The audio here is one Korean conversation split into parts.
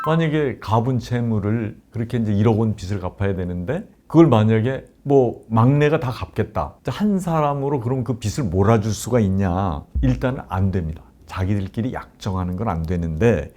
만약에 가분 채무를 그렇게 이제 1억 원 빚을 갚아야 되는데 그걸 만약에 뭐 막내가 다 갚겠다. 한 사람으로 그럼 그 빚을 몰아줄 수가 있냐? 일단은 안 됩니다. 자기들끼리 약정하는 건 안 되는데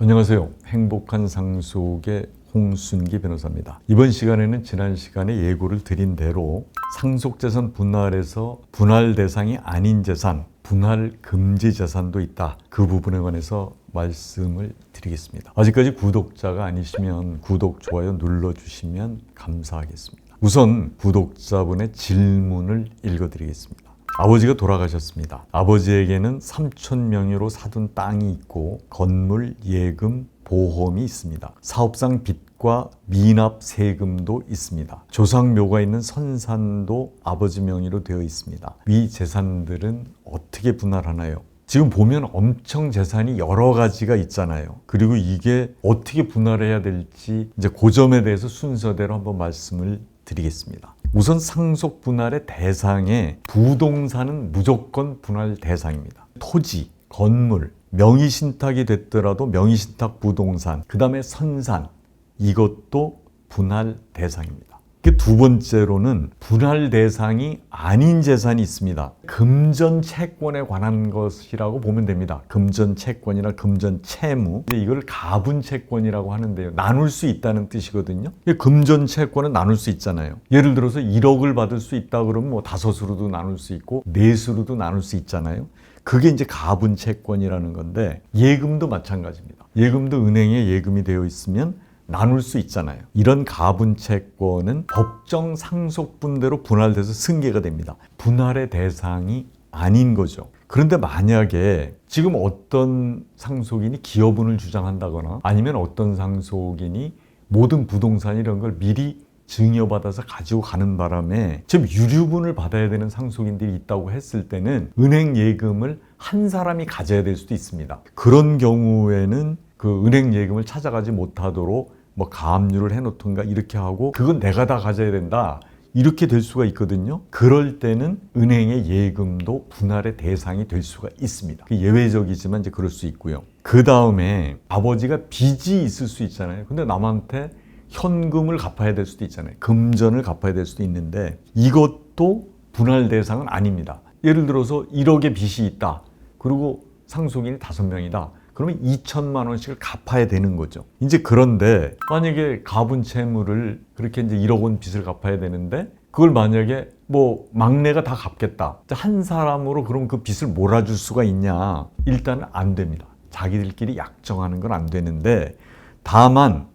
안녕하세요. 행복한 상속의 홍순기 변호사입니다. 이번 시간에는 지난 시간에 예고를 드린 대로 상속재산 분할에서 분할 대상이 아닌 재산, 분할 금지 재산도 있다. 그 부분에 관해서 말씀을 드리겠습니다. 아직까지 구독자가 아니시면 구독, 좋아요 눌러주시면 감사하겠습니다. 우선 구독자분의 질문을 읽어드리겠습니다. 아버지가 돌아가셨습니다. 아버지에게는 3천 명의로 사둔 땅이 있고 건물, 예금, 보험이 있습니다. 사업상 빚과 미납 세금도 있습니다. 조상묘가 있는 선산도 아버지 명의로 되어 있습니다. 위 재산들은 어떻게 분할하나요? 지금 보면 엄청 재산이 여러 가지가 있잖아요. 그리고 이게 어떻게 분할해야 될지 이제 그 점에 대해서 순서대로 한번 말씀을 드리겠습니다. 우선 상속 분할의 대상에 부동산은 무조건 분할 대상입니다. 토지, 건물, 명의신탁이 됐더라도 명의신탁 부동산, 그 다음에 선산, 이것도 분할 대상입니다. 두 번째로는 분할 대상이 아닌 재산이 있습니다. 금전 채권에 관한 것이라고 보면 됩니다. 금전 채권이나 금전 채무, 이걸 가분 채권이라고 하는데요. 나눌 수 있다는 뜻이거든요. 금전 채권은 나눌 수 있잖아요. 예를 들어서 1억을 받을 수 있다 그러면 뭐 5으로도 나눌 수 있고 4수로도 나눌 수 있잖아요. 그게 이제 가분 채권이라는 건데, 예금도 마찬가지입니다. 예금도 은행에 예금이 되어 있으면 나눌 수 있잖아요. 이런 가분 채권은 법정 상속분대로 분할돼서 승계가 됩니다. 분할의 대상이 아닌 거죠. 그런데 만약에 지금 어떤 상속인이 기여분을 주장한다거나 아니면 어떤 상속인이 모든 부동산 이런 걸 미리 증여받아서 가지고 가는 바람에 지금 유류분을 받아야 되는 상속인들이 있다고 했을 때는 은행 예금을 한 사람이 가져야 될 수도 있습니다. 그런 경우에는 그 은행 예금을 찾아가지 못하도록 뭐 가압류를 해놓던가 이렇게 하고 그건 내가 다 가져야 된다 이렇게 될 수가 있거든요. 그럴 때는 은행의 예금도 분할의 대상이 될 수가 있습니다. 예외적이지만 이제 그럴 수 있고요. 그 다음에 아버지가 빚이 있을 수 있잖아요. 근데 남한테 현금을 갚아야 될 수도 있잖아요. 금전을 갚아야 될 수도 있는데 이것도 분할 대상은 아닙니다. 예를 들어서 1억의 빚이 있다. 그리고 상속인이 5명이다. 그러면 2천만 원씩을 갚아야 되는 거죠. 이제 그런데 만약에 가분 채무를 그렇게 이제 1억 원 빚을 갚아야 되는데 그걸 만약에 뭐 막내가 다 갚겠다. 한 사람으로 그럼 그 빚을 몰아줄 수가 있냐? 일단은 안 됩니다. 자기들끼리 약정하는 건 안 되는데, 다만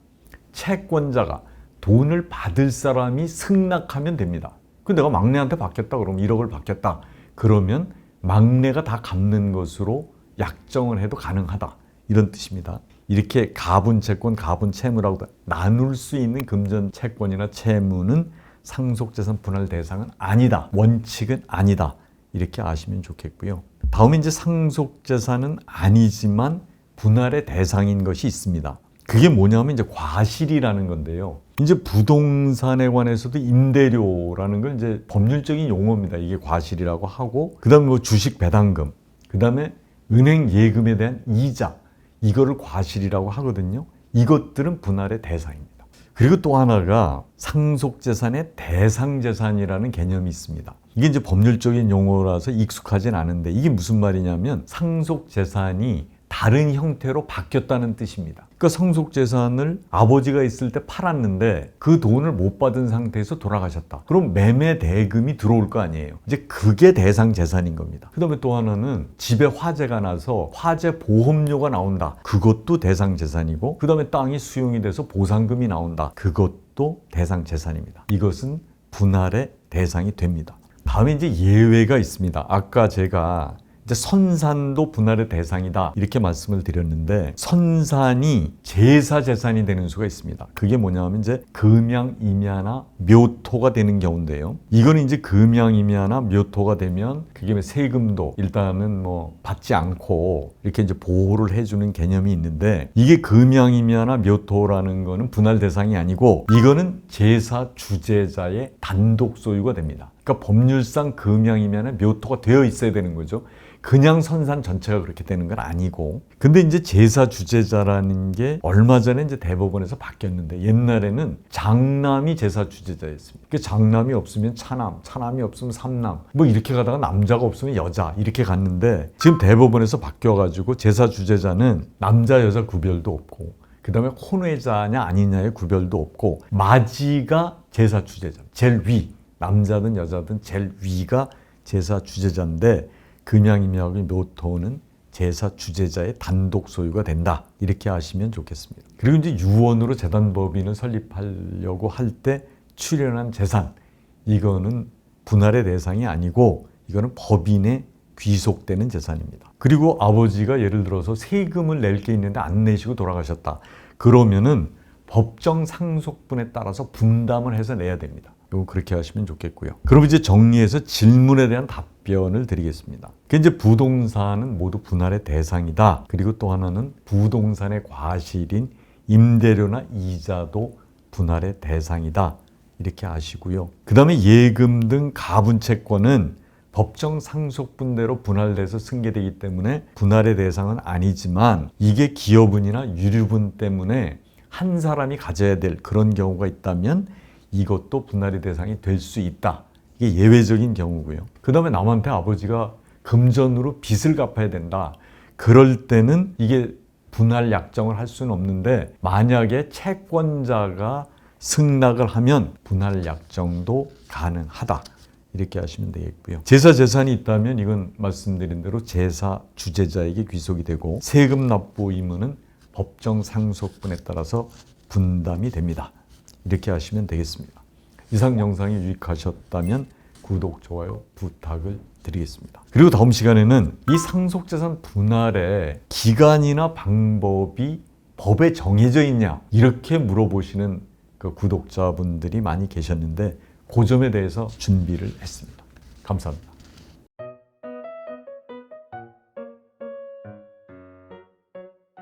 채권자가 돈을 받을 사람이 승낙하면 됩니다. 그 내가 막내한테 받겠다 그러면 1억을 받겠다. 그러면 막내가 다 갚는 것으로 약정을 해도 가능하다. 이런 뜻입니다. 이렇게 가분 채권, 가분 채무라고 나눌 수 있는 금전 채권이나 채무는 상속재산 분할 대상은 아니다. 원칙은 아니다. 이렇게 아시면 좋겠고요. 다음에 이제 상속재산은 아니지만 분할의 대상인 것이 있습니다. 그게 뭐냐면 이제 과실이라는 건데요. 이제 부동산에 관해서도 임대료라는 건 이제 법률적인 용어입니다. 이게 과실이라고 하고, 그 다음에 뭐 주식 배당금, 그 다음에 은행 예금에 대한 이자, 이거를 과실이라고 하거든요. 이것들은 분할의 대상입니다. 그리고 또 하나가 상속재산의 대상재산이라는 개념이 있습니다. 이게 이제 법률적인 용어라서 익숙하진 않은데 이게 무슨 말이냐면 상속재산이 다른 형태로 바뀌었다는 뜻입니다. 그러니까 상속재산을 아버지가 있을 때 팔았는데 그 돈을 못 받은 상태에서 돌아가셨다. 그럼 매매 대금이 들어올 거 아니에요. 이제 그게 대상 재산인 겁니다. 그 다음에 또 하나는 집에 화재가 나서 화재 보험료가 나온다. 그것도 대상 재산이고, 그 다음에 땅이 수용이 돼서 보상금이 나온다. 그것도 대상 재산입니다. 이것은 분할의 대상이 됩니다. 다음에 이제 예외가 있습니다. 아까 제가 이제 선산도 분할의 대상이다 이렇게 말씀을 드렸는데, 선산이 제사 재산이 되는 수가 있습니다. 그게 뭐냐면 이제 금양임야나 묘토가 되는 경우인데요. 이거는 이제 금양임야나 묘토가 되면 그게 세금도 일단은 뭐 받지 않고 이렇게 이제 보호를 해주는 개념이 있는데, 이게 금양임야나 묘토라는 거는 분할 대상이 아니고 이거는 제사 주재자의 단독 소유가 됩니다. 그러니까 법률상 금양이면 묘토가 되어 있어야 되는 거죠. 그냥 선산 전체가 그렇게 되는 건 아니고. 근데 이제 제사 주재자라는 게 얼마 전에 이제 대법원에서 바뀌었는데, 옛날에는 장남이 제사 주재자였습니다. 그 장남이 없으면 차남, 차남이 없으면 삼남, 뭐 이렇게 가다가 남자가 없으면 여자, 이렇게 갔는데, 지금 대법원에서 바뀌어가지고 제사 주재자는 남자 여자 구별도 없고, 그 다음에 혼외자냐 아니냐의 구별도 없고, 마지가 제사 주재자, 제일 위, 남자든 여자든 제일 위가 제사 주재자인데, 금양임야하고 묘토는 제사 주재자의 단독 소유가 된다, 이렇게 아시면 좋겠습니다. 그리고 이제 유언으로 재단법인을 설립하려고 할 때 출연한 재산, 이거는 분할의 대상이 아니고 이거는 법인에 귀속되는 재산입니다. 그리고 아버지가 예를 들어서 세금을 낼 게 있는데 안 내시고 돌아가셨다, 그러면은 법정 상속분에 따라서 분담을 해서 내야 됩니다. 이거 그렇게 하시면 좋겠고요. 그럼 이제 정리해서 질문에 대한 답변을 드리겠습니다. 이제 부동산은 모두 분할의 대상이다. 그리고 또 하나는 부동산의 과실인 임대료나 이자도 분할의 대상이다, 이렇게 아시고요. 그 다음에 예금 등 가분채권은 법정 상속분대로 분할돼서 승계되기 때문에 분할의 대상은 아니지만, 이게 기여분이나 유류분 때문에 한 사람이 가져야 될 그런 경우가 있다면 이것도 분할의 대상이 될 수 있다. 이게 예외적인 경우고요. 그 다음에 남한테 아버지가 금전으로 빚을 갚아야 된다. 그럴 때는 이게 분할 약정을 할 수는 없는데, 만약에 채권자가 승낙을 하면 분할 약정도 가능하다, 이렇게 하시면 되겠고요. 제사 재산이 있다면 이건 말씀드린 대로 제사 주재자에게 귀속이 되고, 세금 납부 의무는 법정 상속분에 따라서 분담이 됩니다. 이렇게 하시면 되겠습니다. 이상 영상이 유익하셨다면 구독, 좋아요 부탁을 드리겠습니다. 그리고 다음 시간에는 이 상속재산 분할의 기간이나 방법이 법에 정해져 있냐, 이렇게 물어보시는 그 구독자분들이 많이 계셨는데, 그 점에 대해서 준비를 했습니다. 감사합니다.